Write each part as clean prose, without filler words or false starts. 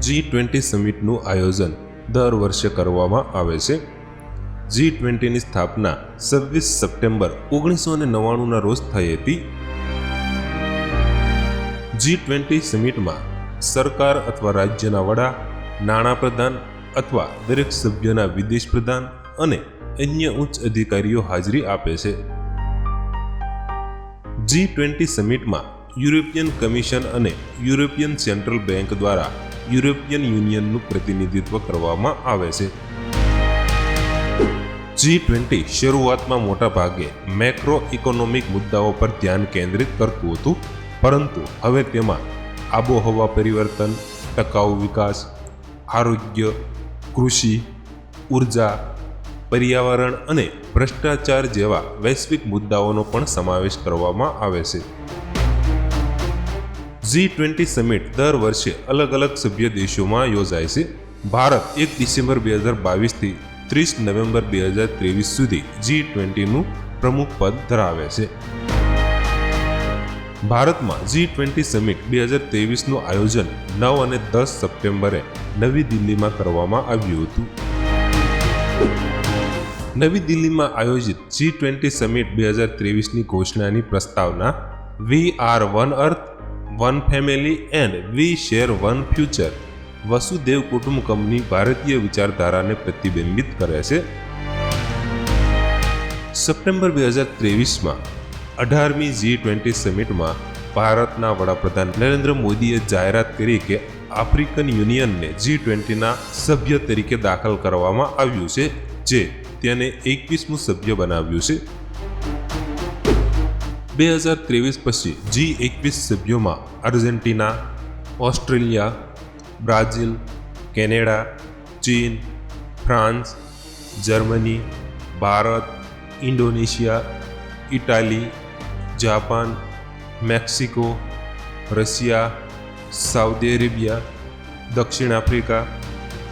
G20 સમિટનું આયોજન દર વર્ષે કરવામાં આવે છે। G20ની સ્થાપના 26 સપ્ટેમ્બર 1999ના રોજ થઈ હતી। G20 સમિટમાં સરકાર અથવા રાજ્યના વડા, નાણાપ્રધાન અથવા દરેક સભ્યના વિદેશ પ્રધાન અને અન્ય ઉચ્ચ અધિકારીઓ હાજરી આપે છે। G20 સમિટમાં યુરોપિયન કમિશન અને યુરોપિયન સેન્ટ્રલ બેંક દ્વારા યુરોપિયન યુનિયનનું પ્રતિનિધિત્વ કરવામાં આવે છે। G20 શરૂઆતમાં મોટા ભાગે મેક્રો ઇકોનોમિક મુદ્દાઓ પર ધ્યાન કેન્દ્રિત કરતું હતું, પરંતુ હવે તેમાં આબોહવા પરિવર્તન, ટકાઉ વિકાસ, આરોગ્ય, કૃષિ, ઉર્જા, પર્યાવરણ અને ભ્રષ્ટાચાર જેવા વૈશ્વિક મુદ્દાઓનો પણ સમાવેશ કરવામાં આવે છે। G20 સમિટ દર વર્ષે અલગ અલગ સભ્ય દેશોમાં યોજાય છે। ભારત 1 ડિસેમ્બર 2022 થી 30 નવેમ્બર 2023 સુધી G20નું પ્રમુખ પદ ધરાવે છે। ભારતમાં G20 સમિટ 2023નું આયોજન 9 અને 10 સપ્ટેમ્બરે નવી દિલ્હીમાં કરવામાં આવ્યું હતું। નવી દિલ્હીમાં આયોજિત G20 સમિટ 2023ની ઘોષણાની પ્રસ્તાવના we are one earth, one family and we share one future વસુદેવ કુટુંબકમની ભારતીય વિચારધારાને પ્રતિબિંબિત કરે છે। સપ્ટેમ્બર 2023માં 18મી G20 સમિટમાં ભારતના વડાપ્રધાન નરેન્દ્ર મોદીએ જાહેરાત કરી કે આફ્રિકન યુનિયનને G20ના સભ્ય તરીકે દાખલ કરવામાં આવ્યું છે, જે તેને 21મું સભ્ય બનાવ્યું છે। 2023 પછી G21 સભ્યોમાં આર્જેન્ટિના, ઓસ્ટ્રેલિયા, બ્રાઝિલ, કેનેડા, ચીન, France, Germany, Bharat, Indonesia, Italy, Japan, Mexico, Russia, Saudi Arabia, દક્ષિણ આફ્રિકા,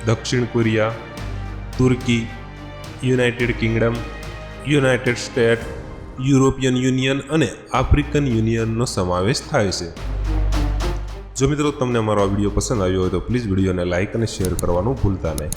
દક્ષિણ કોરિયા, તુર્કી, United Kingdom, United State, European Union અને આફ્રિકન યુનિયનનો સમાવેશ થાય છે। જો મિત્રો તમને અમારો આ વિડીયો પસંદ આવ્યો હોય તો પ્લીઝ વિડીયોને લાઇક અને શેર કરવાનું ભૂલતા નહીં।